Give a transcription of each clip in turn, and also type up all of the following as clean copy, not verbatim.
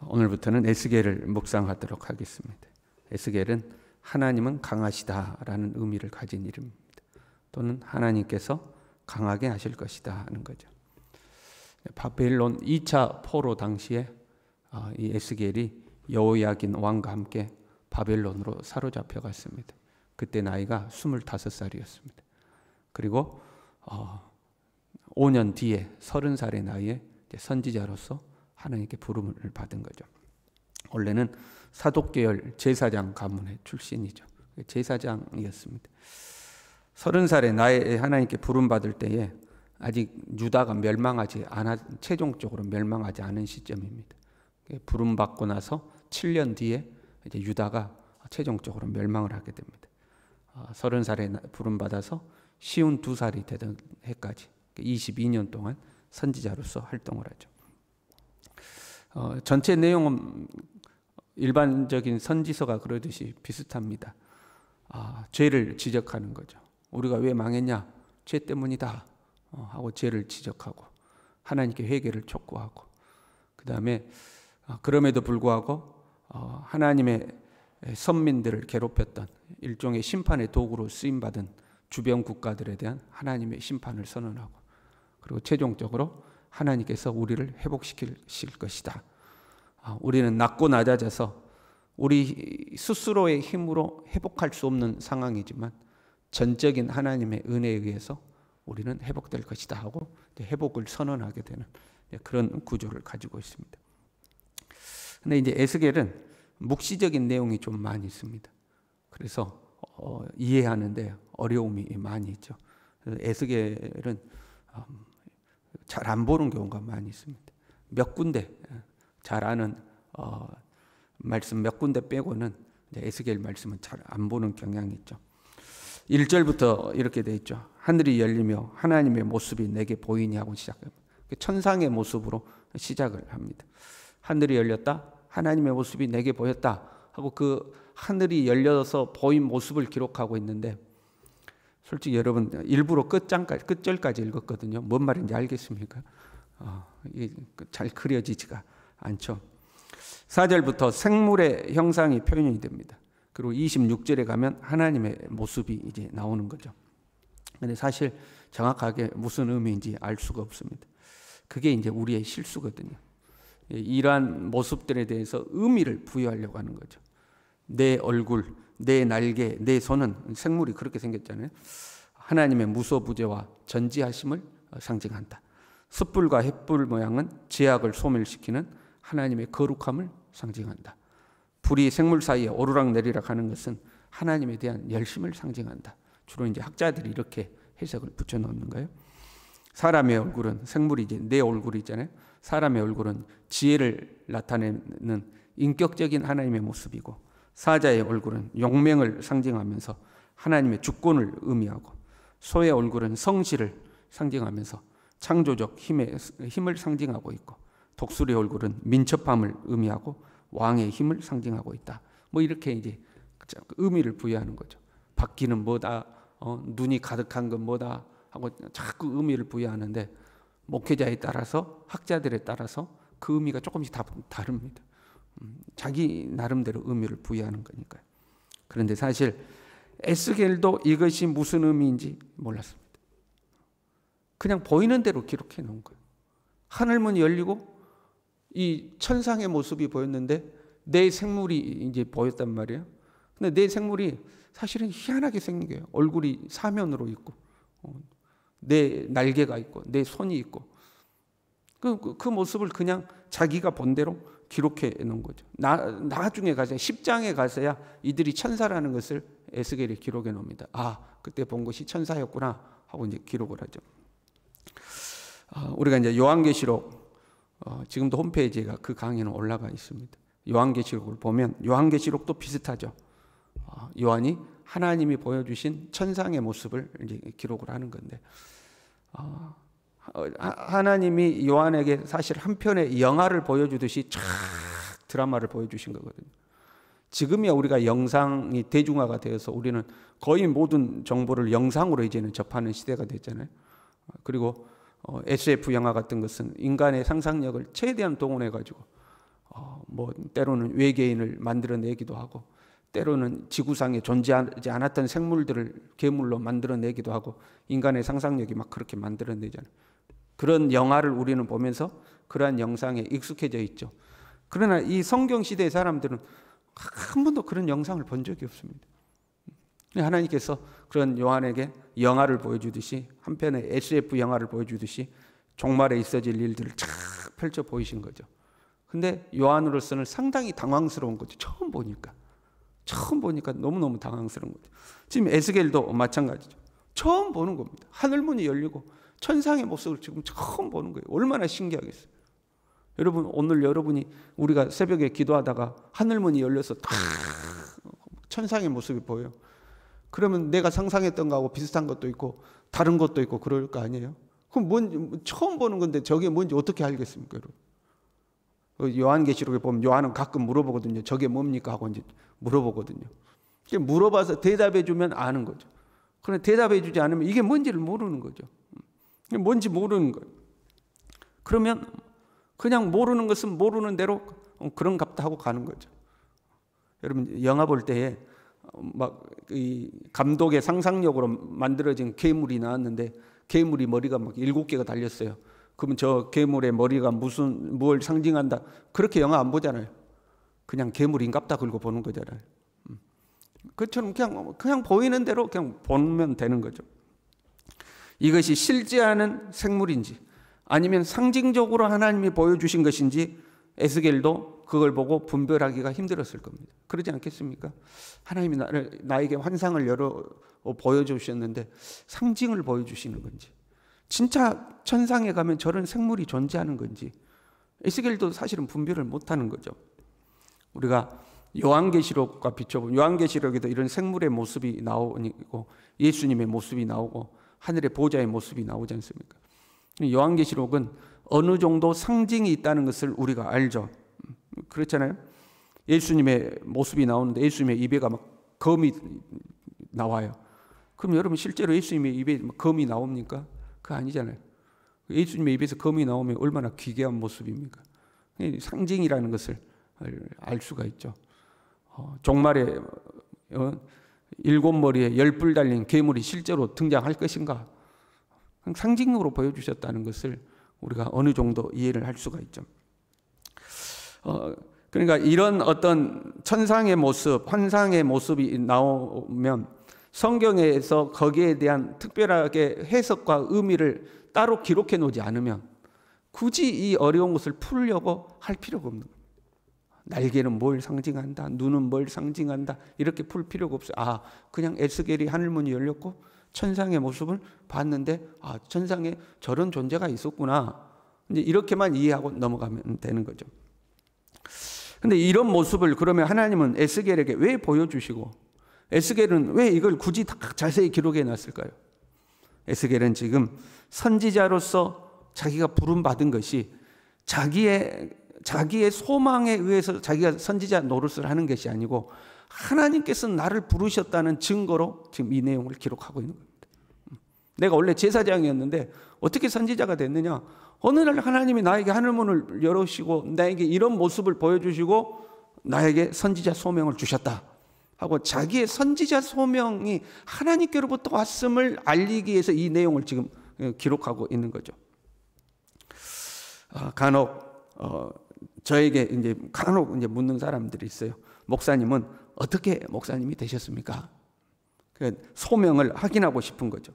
오늘부터는 에스겔을 묵상하도록 하겠습니다. 에스겔은 하나님은 강하시다라는 의미를 가진 이름입니다. 또는 하나님께서 강하게 하실 것이다 하는 거죠. 바벨론 2차 포로 당시에 이 에스겔이 여호야긴 왕과 함께 바벨론으로 사로잡혀 갔습니다. 그때 나이가 25살이었습니다. 그리고 5년 뒤에 30살의 나이에 선지자로서 하나님께 부름을 받은 거죠. 원래는 사독계열 제사장 가문의 출신이죠. 제사장이었습니다. 30살의 나이에 하나님께 부름받을 때에 아직 유다가 멸망하지 않아, 최종적으로 멸망하지 않은 시점입니다. 부름받고 나서 7년 뒤에 이제 유다가 최종적으로 멸망을 하게 됩니다. 30살에 부름받아서 52살이 되던 해까지 22년 동안 선지자로서 활동을 하죠. 전체 내용은 일반적인 선지서가 그러듯이 비슷합니다. 죄를 지적하는 거죠. 우리가 왜 망했냐? 죄 때문이다 하고 죄를 지적하고 하나님께 회개를 촉구하고, 그 다음에 그럼에도 불구하고 하나님의 선민들을 괴롭혔던 일종의 심판의 도구로 쓰임받은 주변 국가들에 대한 하나님의 심판을 선언하고, 그리고 최종적으로 하나님께서 우리를 회복시키실 것이다. 우리는 낮고 낮아져서 우리 스스로의 힘으로 회복할 수 없는 상황이지만 전적인 하나님의 은혜에 의해서 우리는 회복될 것이다 하고 회복을 선언하게 되는 그런 구조를 가지고 있습니다. 근데 이제 에스겔은 묵시적인 내용이 좀 많이 있습니다. 그래서 이해하는데 어려움이 많이 있죠. 에스겔은 잘 안 보는 경우가 많이 있습니다. 몇 군데 잘 아는 말씀 몇 군데 빼고는 에스겔 말씀은 잘 안 보는 경향이 있죠. 1절부터 이렇게 돼 있죠. 하늘이 열리며 하나님의 모습이 내게 보이니 하고 시작합니다. 천상의 모습으로 시작을 합니다. 하늘이 열렸다, 하나님의 모습이 내게 보였다 하고 그 하늘이 열려서 보인 모습을 기록하고 있는데, 솔직히 여러분 일부러 끝절까지 읽었거든요. 뭔 말인지 알겠습니까? 이게 잘 그려지지가 않죠. 4절부터 생물의 형상이 표현이 됩니다. 그리고 26절에 가면 하나님의 모습이 이제 나오는 거죠. 근데 사실 정확하게 무슨 의미인지 알 수가 없습니다. 그게 이제 우리의 실수거든요. 이러한 모습들에 대해서 의미를 부여하려고 하는 거죠. 내 얼굴, 내 날개, 내 손은 생물이 그렇게 생겼잖아요. 하나님의 무소부재와 전지하심을 상징한다. 숯불과 횃불 모양은 죄악을 소멸시키는 하나님의 거룩함을 상징한다. 불이 생물 사이에 오르락내리락 하는 것은 하나님에 대한 열심을 상징한다. 주로 이제 학자들이 이렇게 해석을 붙여놓는 거예요. 사람의 얼굴은, 생물이 이제 내 얼굴이 있잖아요. 사람의 얼굴은 지혜를 나타내는 인격적인 하나님의 모습이고, 사자의 얼굴은 용맹을 상징하면서 하나님의 주권을 의미하고, 소의 얼굴은 성실을 상징하면서 창조적 힘을 상징하고 있고, 독수리의 얼굴은 민첩함을 의미하고 왕의 힘을 상징하고 있다. 뭐 이렇게 이제 의미를 부여하는 거죠. 바퀴는 뭐다, 눈이 가득한 건 뭐다 하고 자꾸 의미를 부여하는데, 목회자에 따라서, 학자들에 따라서 그 의미가 조금씩 다 다릅니다. 자기 나름대로 의미를 부여하는 거니까요. 그런데 사실 에스겔도 이것이 무슨 의미인지 몰랐습니다. 그냥 보이는 대로 기록해 놓은 거예요. 하늘문이 열리고 이 천상의 모습이 보였는데 내 생물이 이제 보였단 말이에요. 근데 내 생물이 사실은 희한하게 생긴 거예요. 얼굴이 사면으로 있고, 내 날개가 있고, 내 손이 있고, 그 모습을 그냥 자기가 본 대로 기록해 놓은 거죠. 나중에 가서야, 10장에 가서야 이들이 천사라는 것을 에스겔이 기록해 놓습니다. 그때 본 것이 천사였구나 하고 이제 기록을 하죠. 우리가 이제 요한계시록, 지금도 홈페이지에 그 강의는 올라가 있습니다. 요한계시록을 보면 요한계시록도 비슷하죠. 요한이 하나님이 보여주신 천상의 모습을 이제 기록을 하는 건데, 하나님이 요한에게 사실 한 편의 영화를 보여주듯이 쫙 드라마를 보여주신 거거든요. 지금이야 우리가 영상이 대중화가 되어서 우리는 거의 모든 정보를 영상으로 이제는 접하는 시대가 됐잖아요. 그리고 SF 영화 같은 것은 인간의 상상력을 최대한 동원해가지고 뭐 때로는 외계인을 만들어내기도 하고, 때로는 지구상에 존재하지 않았던 생물들을 괴물로 만들어내기도 하고, 인간의 상상력이 막 그렇게 만들어내잖아요. 그런 영화를 우리는 보면서 그러한 영상에 익숙해져 있죠. 그러나 이 성경 시대의 사람들은 한 번도 그런 영상을 본 적이 없습니다. 하나님께서 그런 요한에게 영화를 보여주듯이, 한편의 SF 영화를 보여주듯이 종말에 있어질 일들을 쫙 펼쳐 보이신 거죠. 근데 요한으로서는 상당히 당황스러운 거죠. 처음 보니까 너무너무 당황스러운 거죠. 지금 에스겔도 마찬가지죠. 처음 보는 겁니다. 하늘문이 열리고 천상의 모습을 지금 처음 보는 거예요. 얼마나 신기하겠어요. 여러분, 오늘 여러분이 우리가 새벽에 기도하다가 하늘문이 열려서 탁 천상의 모습이 보여요. 그러면 내가 상상했던 거하고 비슷한 것도 있고 다른 것도 있고 그럴 거 아니에요? 그럼 처음 보는 건데 저게 뭔지 어떻게 알겠습니까, 여러분? 요한계시록에 보면 요한은 가끔 물어보거든요. 저게 뭡니까? 하고 이제 물어보거든요. 물어봐서 대답해 주면 아는 거죠. 그런데 대답해 주지 않으면 이게 뭔지를 모르는 거죠. 뭔지 모르는 거예요. 그러면 그냥 모르는 것은 모르는 대로 그런갑다 하고 가는 거죠. 여러분, 영화 볼 때에 막 이 감독의 상상력으로 만들어진 괴물이 나왔는데 괴물이 머리가 막 7개가 달렸어요. 그러면 저 괴물의 머리가 뭘 상징한다, 그렇게 영화 안 보잖아요. 그냥 괴물인갑다 그러고 보는 거잖아요. 그처럼 그냥 보이는 대로 그냥 보면 되는 거죠. 이것이 실제하는 생물인지 아니면 상징적으로 하나님이 보여주신 것인지 에스겔도 그걸 보고 분별하기가 힘들었을 겁니다. 그러지 않겠습니까? 하나님이 나에게 환상을 여러 보여주셨는데 상징을 보여주시는 건지, 진짜 천상에 가면 저런 생물이 존재하는 건지 에스겔도 사실은 분별을 못하는 거죠. 우리가 요한계시록과 비춰보면 요한계시록에도 이런 생물의 모습이 나오고 예수님의 모습이 나오고 하늘의 보좌의 모습이 나오지 않습니까? 요한계시록은 어느 정도 상징이 있다는 것을 우리가 알죠. 그렇잖아요. 예수님의 모습이 나오는데 예수님의 입에가 막 검이 나와요. 그럼 여러분, 실제로 예수님의 입에 검이 나옵니까? 그거 아니잖아요. 예수님의 입에서 검이 나오면 얼마나 기괴한 모습입니까? 상징이라는 것을 알 수가 있죠. 종말에 7머리에 10뿔 달린 괴물이 실제로 등장할 것인가? 상징으로 보여주셨다는 것을 우리가 어느 정도 이해를 할 수가 있죠. 그러니까 이런 어떤 천상의 모습, 환상의 모습이 나오면 성경에서 거기에 대한 특별하게 해석과 의미를 따로 기록해 놓지 않으면 굳이 이 어려운 것을 풀려고 할 필요가 없는 거예요. 날개는 뭘 상징한다, 눈은 뭘 상징한다, 이렇게 풀 필요가 없어요. 그냥 에스겔이 하늘문이 열렸고 천상의 모습을 봤는데 천상에 저런 존재가 있었구나, 이제 이렇게만 이해하고 넘어가면 되는 거죠. 근데 이런 모습을 그러면 하나님은 에스겔에게 왜 보여주시고 에스겔은 왜 이걸 굳이 다 자세히 기록해 놨을까요? 에스겔은 지금 선지자로서 자기가 부름받은 것이 자기의 소망에 의해서 자기가 선지자 노릇을 하는 것이 아니고 하나님께서 나를 부르셨다는 증거로 지금 이 내용을 기록하고 있는 겁니다. 내가 원래 제사장이었는데 어떻게 선지자가 됐느냐? 어느 날 하나님이 나에게 하늘문을 열으시고 나에게 이런 모습을 보여주시고 나에게 선지자 소명을 주셨다 하고 자기의 선지자 소명이 하나님께로부터 왔음을 알리기 위해서 이 내용을 지금 기록하고 있는 거죠. 간혹 저에게 간혹 묻는 사람들이 있어요. 목사님은 어떻게 목사님이 되셨습니까? 소명을 확인하고 싶은 거죠.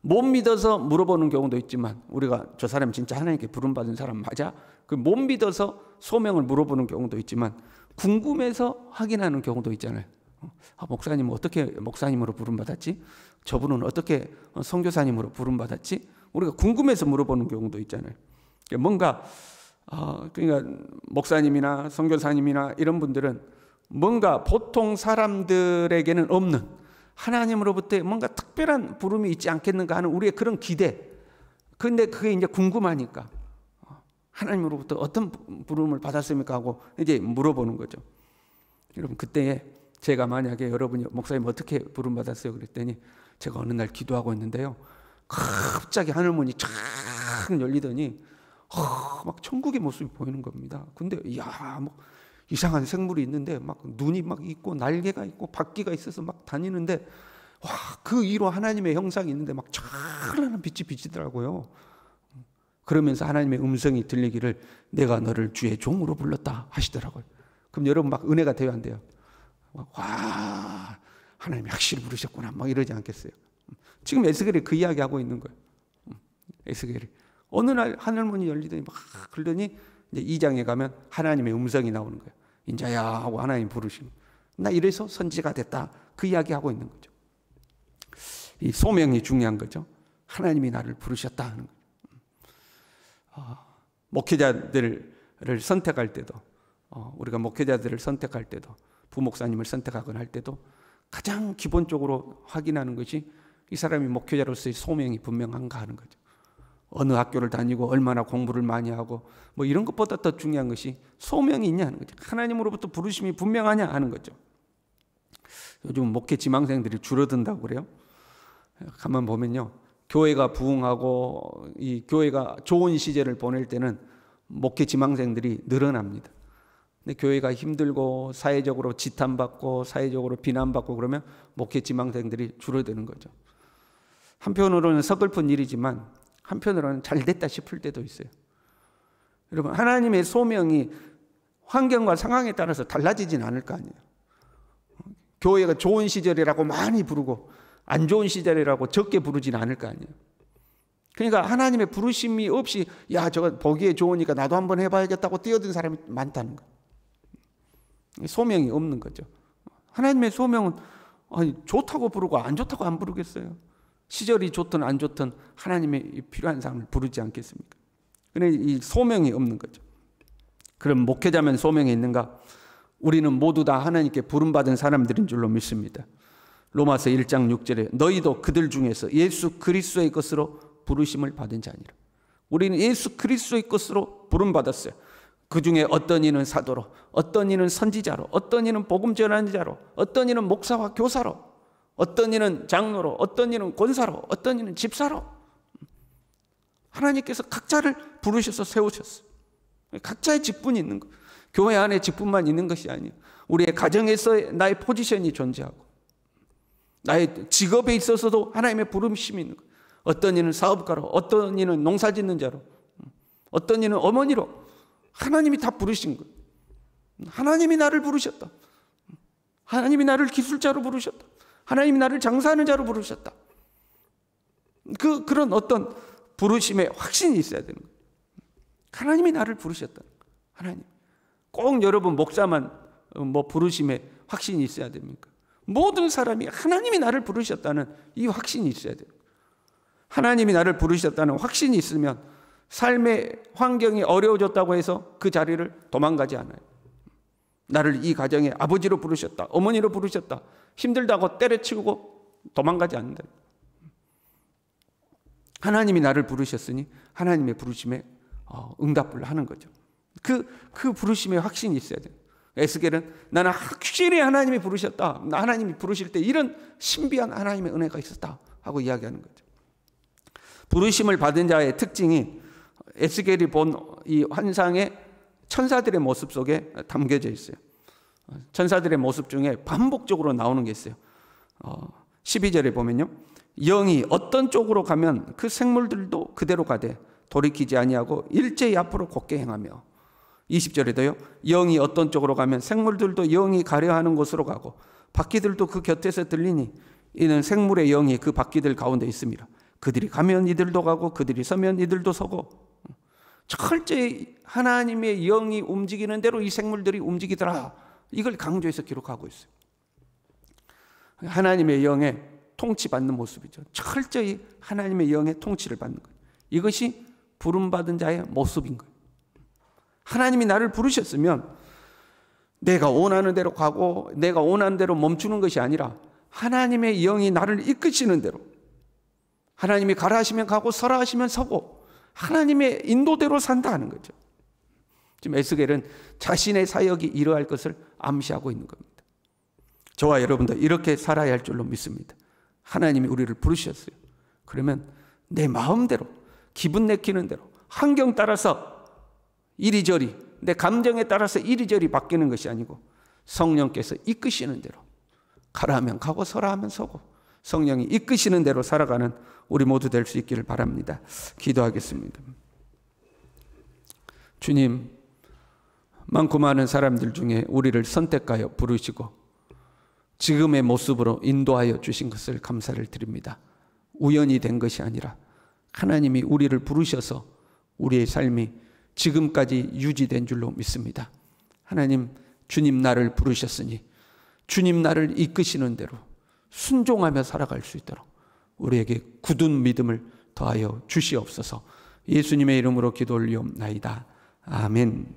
못 믿어서 물어보는 경우도 있지만 우리가 저 사람 진짜 하나님께 부름받은 사람 맞아? 못 믿어서 소명을 물어보는 경우도 있지만 궁금해서 확인하는 경우도 있잖아요. 목사님은 어떻게 목사님으로 부름받았지? 저분은 어떻게 선교사님으로 부름받았지? 우리가 궁금해서 물어보는 경우도 있잖아요. 뭔가 그러니까 목사님이나 선교사님이나 이런 분들은 뭔가 보통 사람들에게는 없는 하나님으로부터 뭔가 특별한 부름이 있지 않겠는가 하는 우리의 그런 기대. 그런데 그게 이제 궁금하니까 하나님으로부터 어떤 부름을 받았습니까 하고 이제 물어보는 거죠. 여러분, 그때에 제가 만약에 여러분이 목사님 어떻게 부름 받았어요? 그랬더니 제가 어느 날 기도하고 있는데요, 갑자기 하늘문이 쫙 열리더니 막 천국의 모습이 보이는 겁니다. 근데 뭐 이상한 생물이 있는데 막 눈이 막 있고 날개가 있고 바퀴가 있어서 막 다니는데 그 위로 하나님의 형상이 있는데 막 찬란한 빛이 비치더라고요. 그러면서 하나님의 음성이 들리기를 내가 너를 주의 종으로 불렀다 하시더라고요. 그럼 여러분 막 은혜가 돼요, 안 돼요? 와, 하나님이 확실히 부르셨구나 막 이러지 않겠어요? 지금 에스겔이 그 이야기하고 있는 거예요. 에스겔이 어느 날 하늘문이 열리더니 막 그러더니 이제 2장에 가면 하나님의 음성이 나오는 거예요. 인자야 하고 하나님 부르시는 거예요. 나 이래서 선지가 됐다, 그 이야기하고 있는 거죠. 이 소명이 중요한 거죠. 하나님이 나를 부르셨다 하는 거예요. 목회자들을 선택할 때도, 우리가 목회자들을 선택할 때도, 부목사님을 선택하거나 할 때도 가장 기본적으로 확인하는 것이 이 사람이 목회자로서의 소명이 분명한가 하는 거죠. 어느 학교를 다니고 얼마나 공부를 많이 하고 뭐 이런 것보다 더 중요한 것이 소명이 있냐 하는 거죠. 하나님으로부터 부르심이 분명하냐 하는 거죠. 요즘 목회 지망생들이 줄어든다고 그래요. 가만 보면요, 교회가 부흥하고 이 교회가 좋은 시절을 보낼 때는 목회 지망생들이 늘어납니다. 근데 교회가 힘들고 사회적으로 지탄받고 사회적으로 비난받고 그러면 목회 지망생들이 줄어드는 거죠. 한편으로는 서글픈 일이지만 한편으로는 잘 됐다 싶을 때도 있어요. 여러분, 하나님의 소명이 환경과 상황에 따라서 달라지진 않을 거 아니에요. 교회가 좋은 시절이라고 많이 부르고 안 좋은 시절이라고 적게 부르진 않을 거 아니에요. 그러니까 하나님의 부르심이 없이 야 저거 보기에 좋으니까 나도 한번 해봐야겠다고 뛰어든 사람이 많다는 거예요. 소명이 없는 거죠. 하나님의 소명은 좋다고 부르고 안 좋다고 안 부르겠어요. 시절이 좋든 안 좋든 하나님의 필요한 사람을 부르지 않겠습니까? 그런데 이 소명이 없는 거죠. 그럼 목회자면 소명이 있는가? 우리는 모두 다 하나님께 부름받은 사람들인 줄로 믿습니다. 로마서 1장 6절에 너희도 그들 중에서 예수 그리스도의 것으로 부르심을 받은 자니라. 우리는 예수 그리스도의 것으로 부름받았어요. 그 중에 어떤 이는 사도로, 어떤 이는 선지자로, 어떤 이는 복음 전하는 자로, 어떤 이는 목사와 교사로, 어떤 이는 장로로, 어떤 이는 권사로, 어떤 이는 집사로. 하나님께서 각자를 부르셔서 세우셨어요. 각자의 직분이 있는 거. 교회 안에 직분만 있는 것이 아니에요. 우리의 가정에서 나의 포지션이 존재하고 나의 직업에 있어서도 하나님의 부르심이 있는 거예요. 어떤 이는 사업가로, 어떤 이는 농사짓는 자로, 어떤 이는 어머니로. 하나님이 다 부르신 거예요. 하나님이 나를 부르셨다. 하나님이 나를 기술자로 부르셨다. 하나님이 나를 장사하는 자로 부르셨다. 그런 어떤 부르심의 확신이 있어야 되는 거예요. 하나님이 나를 부르셨다. 하나님. 꼭 여러분 목사만 부르심의 확신이 있어야 됩니까? 모든 사람이 하나님이 나를 부르셨다는 이 확신이 있어야 돼요. 하나님이 나를 부르셨다는 확신이 있으면 삶의 환경이 어려워졌다고 해서 그 자리를 도망가지 않아요. 나를 이 가정의 아버지로 부르셨다, 어머니로 부르셨다, 힘들다고 때려치우고 도망가지 않는다. 하나님이 나를 부르셨으니 하나님의 부르심에 응답을 하는 거죠. 그 부르심의 확신이 있어야 돼요. 에스겔은 나는 확실히 하나님이 부르셨다, 하나님이 부르실 때 이런 신비한 하나님의 은혜가 있었다 하고 이야기하는 거죠. 부르심을 받은 자의 특징이 에스겔이 본 이 환상의 천사들의 모습 속에 담겨져 있어요. 천사들의 모습 중에 반복적으로 나오는 게 있어요. 12절에 보면요, 영이 어떤 쪽으로 가면 그 생물들도 그대로 가되 돌이키지 아니하고 일제히 앞으로 곧게 행하며, 20절에도요, 영이 어떤 쪽으로 가면 생물들도 영이 가려 하는 곳으로 가고 바퀴들도 그 곁에서 들리니 이는 생물의 영이 그 바퀴들 가운데 있습니다. 그들이 가면 이들도 가고 그들이 서면 이들도 서고. 철저히 하나님의 영이 움직이는 대로 이 생물들이 움직이더라, 이걸 강조해서 기록하고 있어요. 하나님의 영에 통치받는 모습이죠. 철저히 하나님의 영의 통치를 받는 거예요. 이것이 부름받은 자의 모습인 거예요. 하나님이 나를 부르셨으면 내가 원하는 대로 가고 내가 원하는 대로 멈추는 것이 아니라 하나님의 영이 나를 이끄시는 대로, 하나님이 가라 하시면 가고 서라 하시면 서고 하나님의 인도대로 산다 하는 거죠. 지금 에스겔은 자신의 사역이 이러할 것을 암시하고 있는 겁니다. 저와 여러분도 이렇게 살아야 할 줄로 믿습니다. 하나님이 우리를 부르셨어요. 그러면 내 마음대로, 기분 내키는 대로, 환경 따라서 이리저리, 내 감정에 따라서 이리저리 바뀌는 것이 아니고 성령께서 이끄시는 대로, 가라 하면 가고 서라 하면 서고 성령이 이끄시는 대로 살아가는 우리 모두 될 수 있기를 바랍니다. 기도하겠습니다. 주님, 많고 많은 사람들 중에 우리를 선택하여 부르시고 지금의 모습으로 인도하여 주신 것을 감사를 드립니다. 우연이 된 것이 아니라 하나님이 우리를 부르셔서 우리의 삶이 지금까지 유지된 줄로 믿습니다. 하나님, 주님 나를 부르셨으니 주님 나를 이끄시는 대로 순종하며 살아갈 수 있도록 우리에게 굳은 믿음을 더하여 주시옵소서. 예수님의 이름으로 기도 올리옵나이다. 아멘.